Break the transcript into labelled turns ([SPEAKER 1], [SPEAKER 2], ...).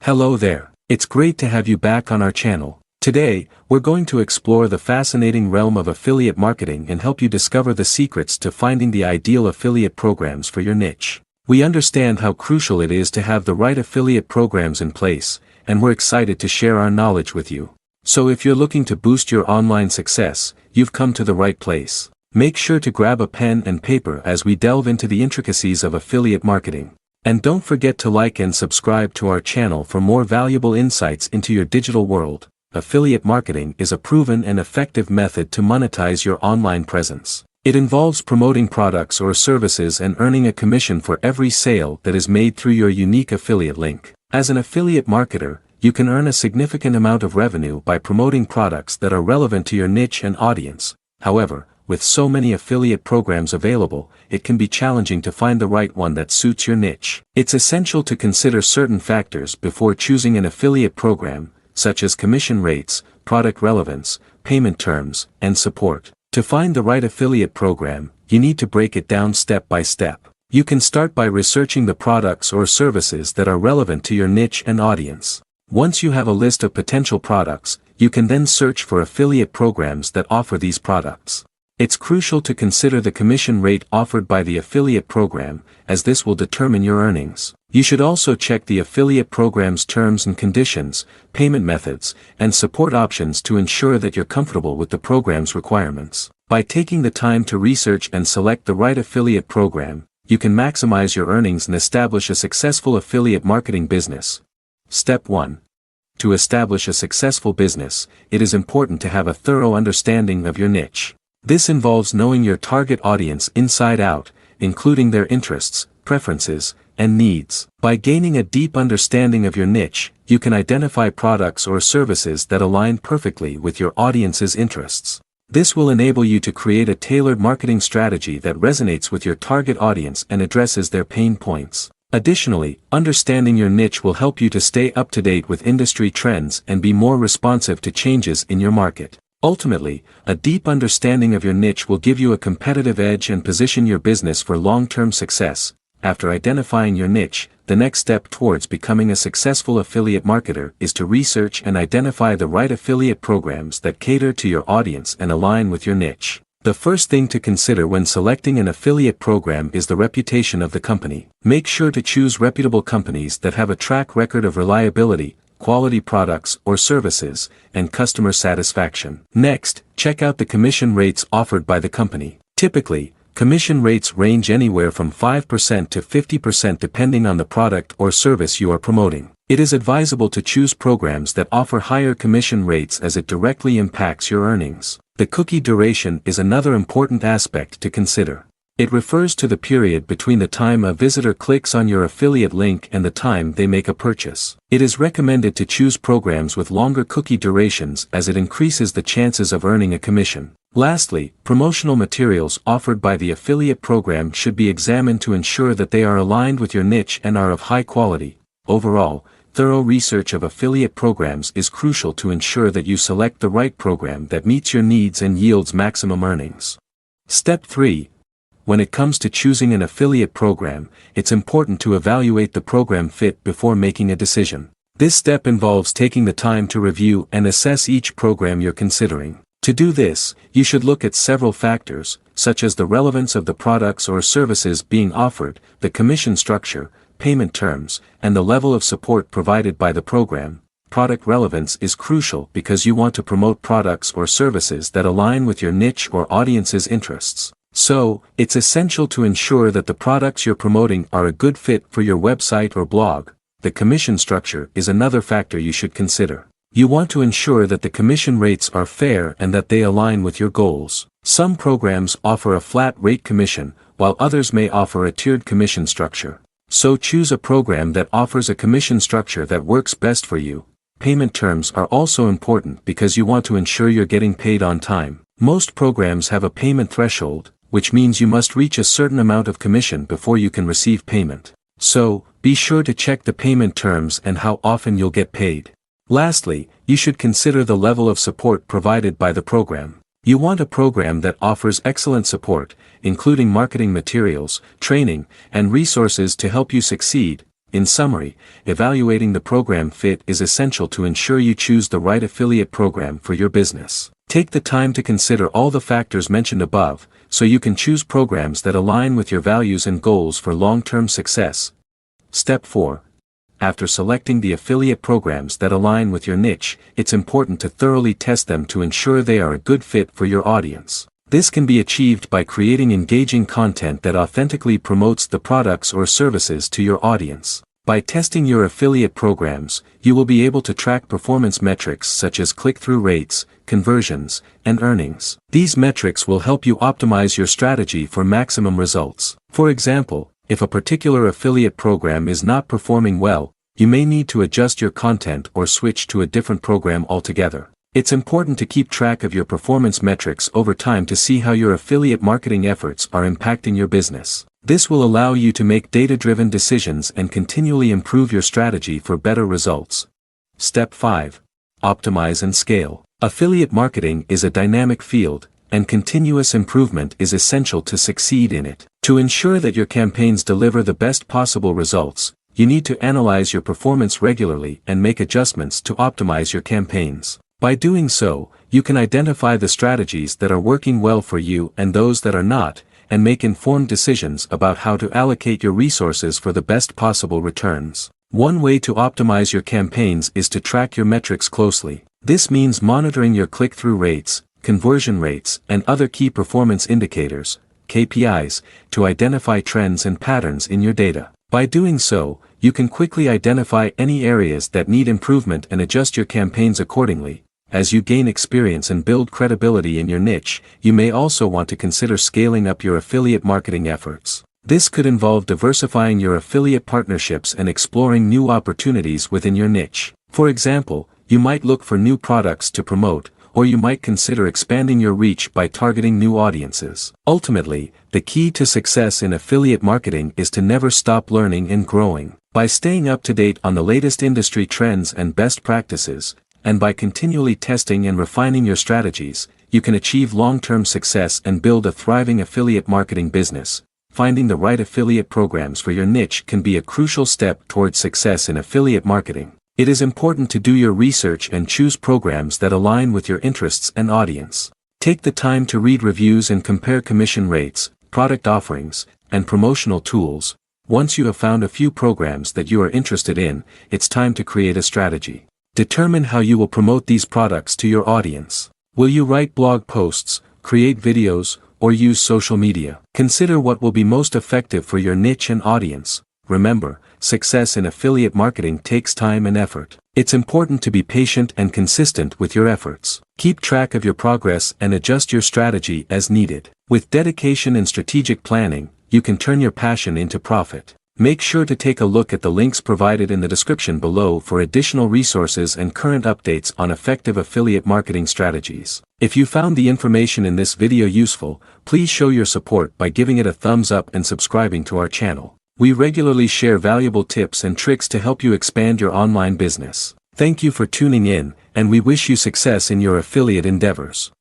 [SPEAKER 1] Hello there, it's great to have you back on our channel. Today, we're going to explore the fascinating realm of affiliate marketing and help you discover the secrets to finding the ideal affiliate programs for your niche. We understand how crucial it is to have the right affiliate programs in place, and we're excited to share our knowledge with you. So if you're looking to boost your online success, you've come to the right place. Make sure to grab a pen and paper as we delve into the intricacies of affiliate marketing. And don't forget to like and subscribe to our channel for more valuable insights into your digital world. Affiliate marketing is a proven and effective method to monetize your online presence. It involves promoting products or services and earning a commission for every sale that is made through your unique affiliate link. As an affiliate marketer, you can earn a significant amount of revenue by promoting products that are relevant to your niche and audience. However, with so many affiliate programs available, it can be challenging to find the right one that suits your niche. It's essential to consider certain factors before choosing an affiliate program, such as commission rates, product relevance, payment terms, and support. To find the right affiliate program, you need to break it down step by step. You can start by researching the products or services that are relevant to your niche and audience. Once you have a list of potential products, you can then search for affiliate programs that offer these products. It's crucial to consider the commission rate offered by the affiliate program, as this will determine your earnings. You should also check the affiliate program's terms and conditions, payment methods, and support options to ensure that you're comfortable with the program's requirements. By taking the time to research and select the right affiliate program, you can maximize your earnings and establish a successful affiliate marketing business. Step 1. To establish a successful business, it is important to have a thorough understanding of your niche. This involves knowing your target audience inside out, including their interests, preferences, and needs. By gaining a deep understanding of your niche, you can identify products or services that align perfectly with your audience's interests. This will enable you to create a tailored marketing strategy that resonates with your target audience and addresses their pain points. Additionally, understanding your niche will help you to stay up to date with industry trends and be more responsive to changes in your market. Ultimately, a deep understanding of your niche will give you a competitive edge and position your business for long-term success. After identifying your niche, the next step towards becoming a successful affiliate marketer is to research and identify the right affiliate programs that cater to your audience and align with your niche. The first thing to consider when selecting an affiliate program is the reputation of the company. Make sure to choose reputable companies that have a track record of reliability, quality products or services, and customer satisfaction. Next, check out the commission rates offered by the company. Typically, commission rates range anywhere from 5% to 50% depending on the product or service you are promoting. It is advisable to choose programs that offer higher commission rates as it directly impacts your earnings. The cookie duration is another important aspect to consider. It refers to the period between the time a visitor clicks on your affiliate link and the time they make a purchase. It is recommended to choose programs with longer cookie durations as it increases the chances of earning a commission. Lastly, promotional materials offered by the affiliate program should be examined to ensure that they are aligned with your niche and are of high quality. Overall, thorough research of affiliate programs is crucial to ensure that you select the right program that meets your needs and yields maximum earnings. Step 3. When it comes to choosing an affiliate program, it's important to evaluate the program fit before making a decision. This step involves taking the time to review and assess each program you're considering. To do this, you should look at several factors, such as the relevance of the products or services being offered, the commission structure, payment terms, and the level of support provided by the program. Product relevance is crucial because you want to promote products or services that align with your niche or audience's interests. So, it's essential to ensure that the products you're promoting are a good fit for your website or blog. The commission structure is another factor you should consider. You want to ensure that the commission rates are fair and that they align with your goals. Some programs offer a flat rate commission, while others may offer a tiered commission structure. So choose a program that offers a commission structure that works best for you. Payment terms are also important because you want to ensure you're getting paid on time. Most programs have a payment threshold, which means you must reach a certain amount of commission before you can receive payment. So, be sure to check the payment terms and how often you'll get paid. Lastly, you should consider the level of support provided by the program. You want a program that offers excellent support, including marketing materials, training, and resources to help you succeed. In summary, evaluating the program fit is essential to ensure you choose the right affiliate program for your business. Take the time to consider all the factors mentioned above, so you can choose programs that align with your values and goals for long-term success. Step 4. After selecting the affiliate programs that align with your niche, it's important to thoroughly test them to ensure they are a good fit for your audience. This can be achieved by creating engaging content that authentically promotes the products or services to your audience. By testing your affiliate programs, you will be able to track performance metrics such as click-through rates, conversions, and earnings. These metrics will help you optimize your strategy for maximum results. For example, if a particular affiliate program is not performing well, you may need to adjust your content or switch to a different program altogether. It's important to keep track of your performance metrics over time to see how your affiliate marketing efforts are impacting your business. This will allow you to make data-driven decisions and continually improve your strategy for better results. Step 5. Optimize and scale. Affiliate marketing is a dynamic field, and continuous improvement is essential to succeed in it. To ensure that your campaigns deliver the best possible results, you need to analyze your performance regularly and make adjustments to optimize your campaigns. By doing so, you can identify the strategies that are working well for you and those that are not, and make informed decisions about how to allocate your resources for the best possible returns. One way to optimize your campaigns is to track your metrics closely. This means monitoring your click-through rates, conversion rates, and other key performance indicators, KPIs, to identify trends and patterns in your data. By doing so, you can quickly identify any areas that need improvement and adjust your campaigns accordingly. As you gain experience and build credibility in your niche, you may also want to consider scaling up your affiliate marketing efforts. This could involve diversifying your affiliate partnerships and exploring new opportunities within your niche. For example, you might look for new products to promote, or you might consider expanding your reach by targeting new audiences. Ultimately, the key to success in affiliate marketing is to never stop learning and growing. By staying up to date on the latest industry trends and best practices, and by continually testing and refining your strategies, you can achieve long-term success and build a thriving affiliate marketing business. Finding the right affiliate programs for your niche can be a crucial step towards success in affiliate marketing. It is important to do your research and choose programs that align with your interests and audience. Take the time to read reviews and compare commission rates, product offerings, and promotional tools. Once you have found a few programs that you are interested in, it's time to create a strategy. Determine how you will promote these products to your audience. Will you write blog posts, create videos, or use social media? Consider what will be most effective for your niche and audience. Remember, success in affiliate marketing takes time and effort. It's important to be patient and consistent with your efforts. Keep track of your progress and adjust your strategy as needed. With dedication and strategic planning, you can turn your passion into profit. Make sure to take a look at the links provided in the description below for additional resources and current updates on effective affiliate marketing strategies. If you found the information in this video useful, please show your support by giving it a thumbs up and subscribing to our channel. We regularly share valuable tips and tricks to help you expand your online business. Thank you for tuning in, and we wish you success in your affiliate endeavors.